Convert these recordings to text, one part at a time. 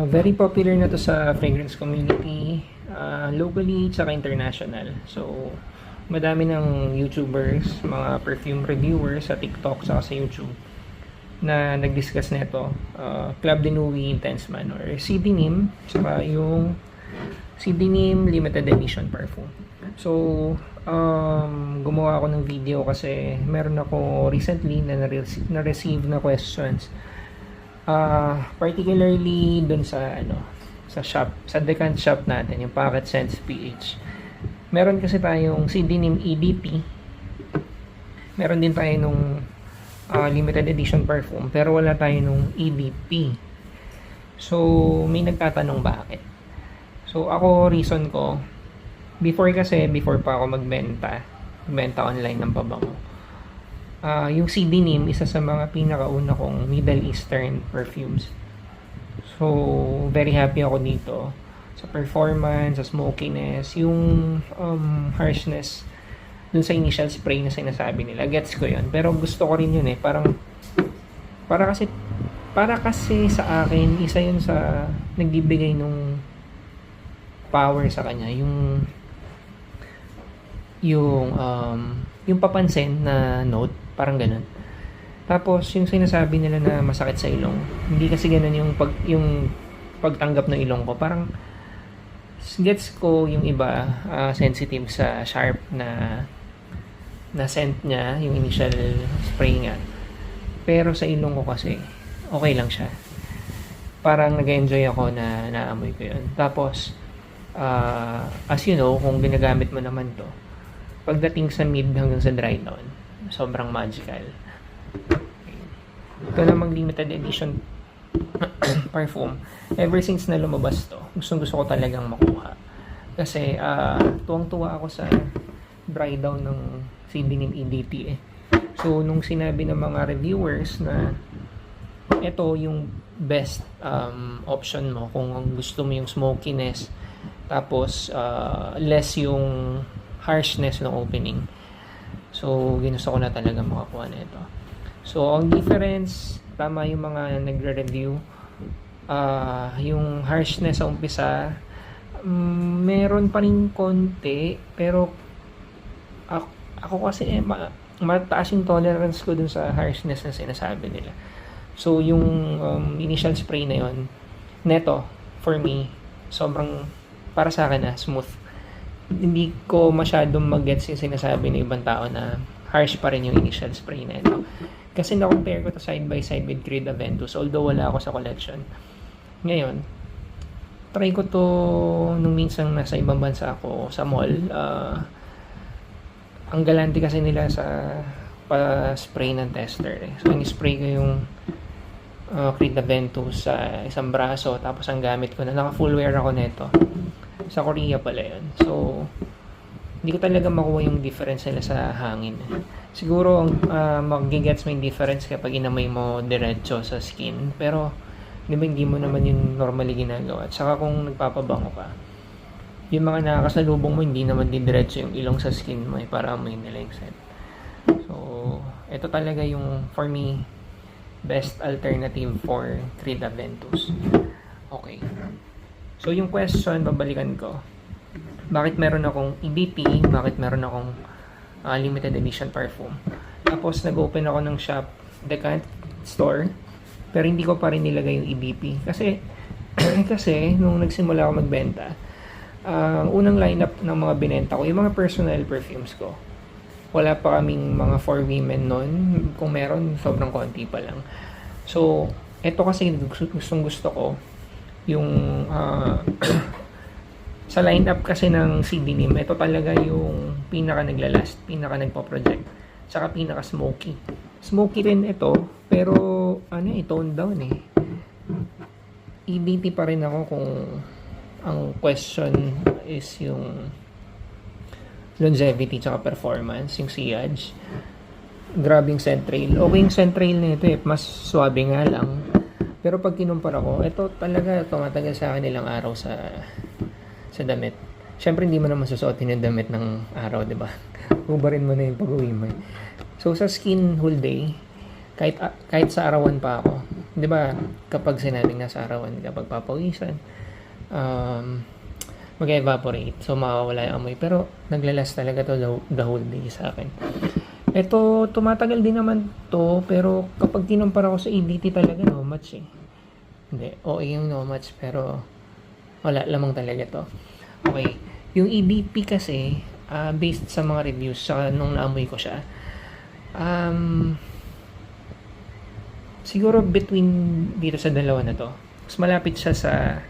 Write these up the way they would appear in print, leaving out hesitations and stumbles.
Very popular na to sa fragrance community, locally tsaka international. So, madami ng YouTubers, mga perfume reviewers sa TikTok tsaka sa YouTube na nag-discuss nito. Club de Nuit Intense Man or CD Nim, tsaka yung CD Nim Limited Edition Parfum. So, gumawa ako ng video kasi meron ako recently na na-receive na questions. Particularly dun sa sa shop, sa Decant shop natin, yung Pocket Sense PH. Meron kasi tayong CD Nim EDP. Meron din tayo nung limited edition perfume, pero wala tayo nung EDP. So, may nagtatanong bakit. So, ako, reason ko, before pa ako magbenta online ng pabango. Yung CD Nim, isa sa mga pinakauna kong Middle Eastern perfumes. So, very happy ako dito. Sa performance, sa smokiness, yung harshness dun sa initial spray na sinasabi nila. Gets ko yun. Pero gusto ko rin yun eh. Para kasi sa akin, isa yun sa nagbibigay nung power sa kanya. Yung papansin na note, parang ganun. Tapos, yung sinasabi nila na masakit sa ilong, hindi kasi ganun yung pagtanggap ng ilong ko. Parang, gets ko yung iba, sensitive sa sharp na scent niya, yung initial spray nga. Pero sa ilong ko kasi, okay lang siya. Parang nag-enjoy ako na naamoy ko yun. Tapos, as you know, kung ginagamit mo naman to, pagdating sa mid hanggang sa dry down, sobrang magical. Ito namang limited edition perfume. Ever since na lumabas to, gusto ko talagang makuha. Kasi tuwang-tuwa ako sa dry down ng CD Nim EDP eh. So, nung sinabi ng mga reviewers na ito yung best option mo kung gusto mo yung smokiness, tapos less yung harshness ng opening. So, ginusto ko na talaga makakuha na ito. So, ang difference, tama yung mga nagre-review, yung harshness sa umpisa, meron pa rin konti, pero ako kasi mataas yung tolerance ko dun sa harshness na sinasabi nila. So, yung initial spray na yon, neto, for me, sobrang, para sa akin smooth. Hindi ko masyadong mag-gets yung sinasabi ng ibang tao na harsh pa rin yung initial spray na ito. Kasi na-compare ko to side by side with Creed Aventus, although wala ako sa collection. Ngayon, try ko to nung minsan nasa ibang bansa ako, sa mall. Ang galante kasi nila sa pa-spray ng tester eh. So, in-spray ko yung Creed Aventus sa isang braso, tapos ang gamit ko na, naka-full wear ako neto. Sa Korea pala yun. So, hindi ko talaga makuha yung difference nila sa hangin. Siguro, mag-gets mo yung difference kapag inamoy mo diretso sa skin. Pero, di ba hindi mo naman yung normally ginagawa. At saka kung nagpapabango ka, yung mga nakakasalubong mo, hindi naman din diretso yung ilong sa skin mo para amoy nila yung scent. So, ito talaga yung, for me, best alternative for Creed Aventus. Okay. So, yung question, babalikan ko. Bakit meron akong EDP? Bakit meron akong limited edition perfume? Tapos, nag-open ako ng shop, Decant store, pero hindi ko pa rin nilagay yung EDP. Kasi, nung nagsimula ako magbenta, ang unang lineup ng mga binenta ko, yung mga personal perfumes ko, wala pa kaming mga for women noon. Kung meron, sobrang konti pa lang. So, eto kasi gustong gusto ko, yung sa lineup kasi ng CD Nim, ito talaga yung pinaka naglalast, pinaka nagpo-project, saka pinaka smoky. Smoky rin ito, pero tone down eh. EDP pa rin ako kung ang question is yung longevity tsaka performance, yung sillage. Grabe yung scent trail. Okay yung scent trail na ito eh, mas swabe nga lang. Pero pag kinumpara ko, ito talaga tumatagal sa akin ilang araw sa damit. Siyempre hindi mo naman susuotin yung damit ng araw, di ba? Ubarin mo na yung pag-uwi mo. So sa skin whole day, kahit sa arawan pa ako, di ba, kapag sinabing nasa arawan ka, pagpapawisan, mag-evaporate. So, mawawala yung amoy. Pero, naglalas talaga to the whole day sa akin. Ito, tumatagal din naman to, pero kapag kinumpara ko sa EDT talaga, no match eh. Hindi, okay yung no match, pero wala, lamang talaga to. Okay, yung EDP kasi, based sa mga reviews, sa nung naamoy ko siya, siguro between dito sa dalawa na to, mas malapit siya sa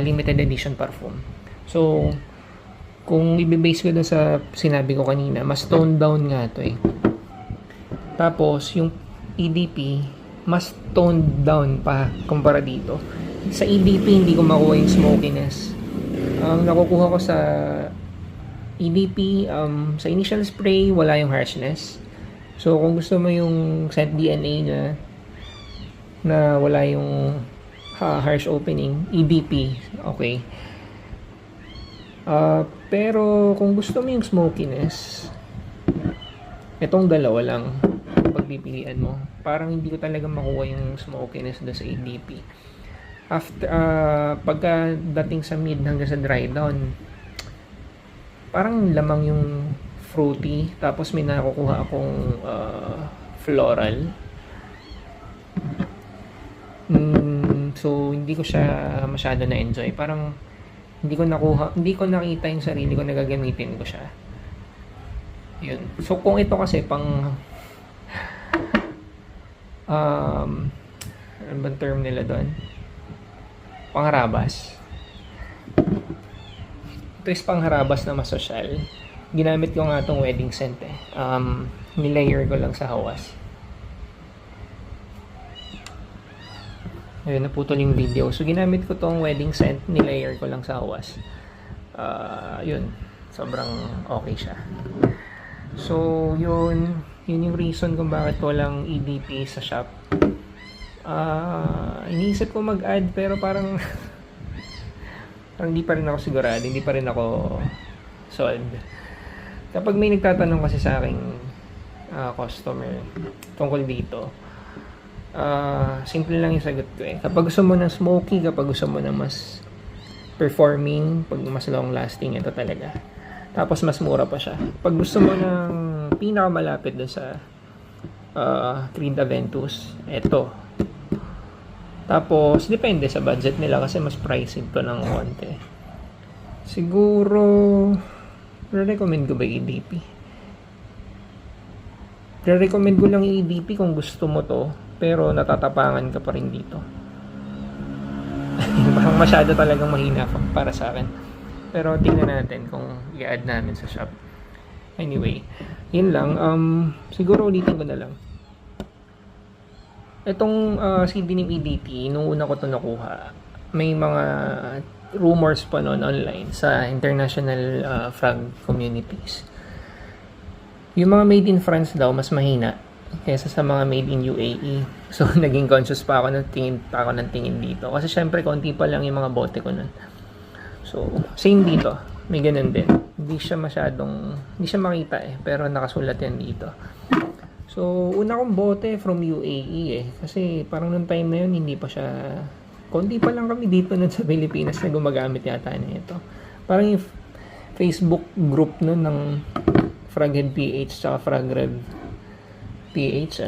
limited edition perfume. So, kung i-base ko doon sa sinabi ko kanina, mas toned down nga to eh. Tapos, yung EDP, mas toned down pa kumpara dito. Sa EDP, hindi ko makuha yung smokiness. Ang nakukuha ko sa EDP, sa initial spray, wala yung harshness. So, kung gusto mo yung scent DNA na wala yung harsh opening, EDP, okay. Pero kung gusto mo yung smokiness, itong dalawa lang pagpipilian mo. Parang hindi ko talaga makuha yung smokiness doon sa EDP. After pagkadating sa mid hanggang sa dry down, parang lamang yung fruity, tapos may nakukuha akong floral. So hindi ko siya masyado na-enjoy. Parang hindi ko nakita yung sarili ko na gagamitin ko siya. Yun. So kung ito kasi pang ano bang term nila doon? Pangharabas. Ito is pangharabas na masosyal. Ginamit ko nga itong wedding scent eh. Nilayer ko lang sa hawas. Ayun, naputol yung video. So, ginamit ko tong wedding scent, nilayer ko lang sa hawas. Yun. Sobrang okay siya. So, yun yung reason kung bakit walang EDP sa shop. Iniisip ko mag-add, pero parang hindi pa rin ako sigurado. Hindi pa rin ako sold. Kapag may nagtatanong kasi sa aking customer tungkol dito, simple lang yung sagot ko eh. Kapag gusto mo ng smoky, kapag gusto mo ng mas performing, pag mas long lasting, ito talaga. Tapos mas mura pa siya. Pag gusto mo ng pinakamalapit doon sa Creed Aventus, ito. Tapos depende sa budget nila kasi mas pricey to ng konti. Siguro recommend ko ba EDP? Recommend ko lang EDP kung gusto mo to, pero natatapangan ka pa rin dito. Parang masyado talagang mahina para sa akin. Pero tingnan natin kung i-add namin sa shop. Anyway, yun lang. Siguro ulitin ko na lang. Itong CD ng EDT, nung una ko ito nakuha, may mga rumors pa noon online sa international frag communities. Yung mga made in France daw, mas mahina kaysa sa mga made in UAE. So, naging conscious pa ako ng tingin dito. Kasi syempre, konti pa lang yung mga bote ko nun. So, same dito. May ganun din. Hindi siya makita eh. Pero nakasulat yan dito. So, una kong bote from UAE eh. Kasi parang nung time na yun, hindi pa siya... Konti pa lang kami dito nun sa Pilipinas na gumagamit yata na ito. Parang yung Facebook group nun ng Fraghead PH tsaka Fragrev PH,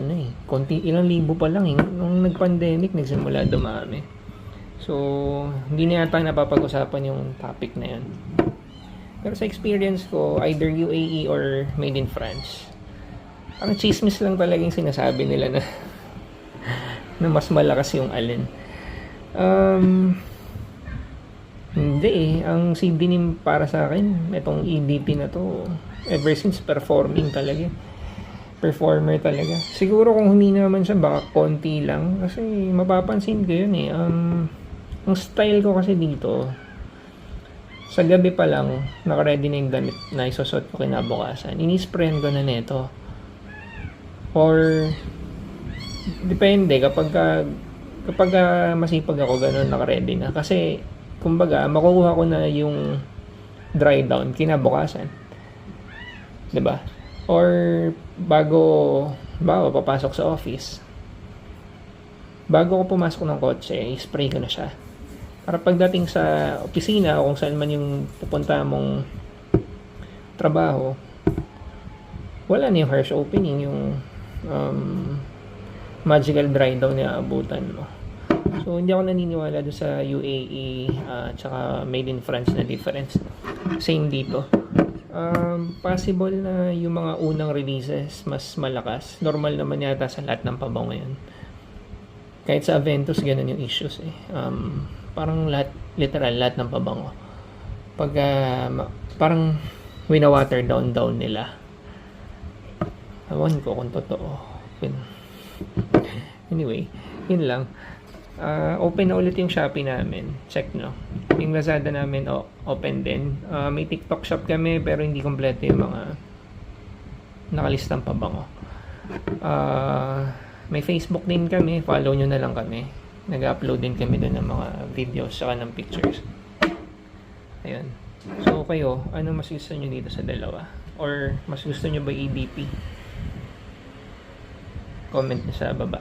ilang libo pa lang eh. Nung nag-pandemic, nagsimula dumami. So, hindi na yata napapag-usapan yung topic na yun. Pero sa experience ko, either UAE or made in France, ang chismis lang talaga yung sinasabi nila na mas malakas yung alin. Hindi eh. Ang CDNIM para sa akin, itong EDP na to, ever since performing talaga. Performer talaga. Siguro kung humina naman siya, baka konti lang. Kasi mapapansin ko yun eh. Ang style ko kasi dito, sa gabi pa lang, naka-ready na yung damit na isusot ko kinabukasan. Inisprayan ko na neto. Or, depende, kapag masipag ako, ganun, naka-ready na. Kasi, kumbaga, makukuha ko na yung dry down kinabukasan. 'Di ba? Or bago papasok sa office. bago ko pumasok ng kotse, spray ko na siya. Para pagdating sa opisina o kung saan man yung pupunta mong trabaho, wala na yung harsh opening, yung magical dry down na abutan mo. So, hindi ako naniniwala doon sa UAE at saka made in France na difference. Same dito. Possible na yung mga unang releases mas malakas. Normal naman yata sa lahat ng pabango ngayon. Kahit sa Aventus, ganun yung issues eh. Parang lahat, literal, lahat ng pabango. Pag parang wina-water down nila. Ewan ko kung totoo. Anyway, yun lang. Open na ulit yung Shopee namin. Check nyo. Yung Lazada namin open din. May TikTok shop kami pero hindi kompleto yung mga nakalistang pabango. May Facebook din kami. Follow nyo na lang kami. Nag-upload din kami doon ng mga videos saka ng pictures. Ayun. So kayo, ano mas gusto nyo dito sa dalawa? Or mas gusto nyo ba EDP? Comment nyo sa baba.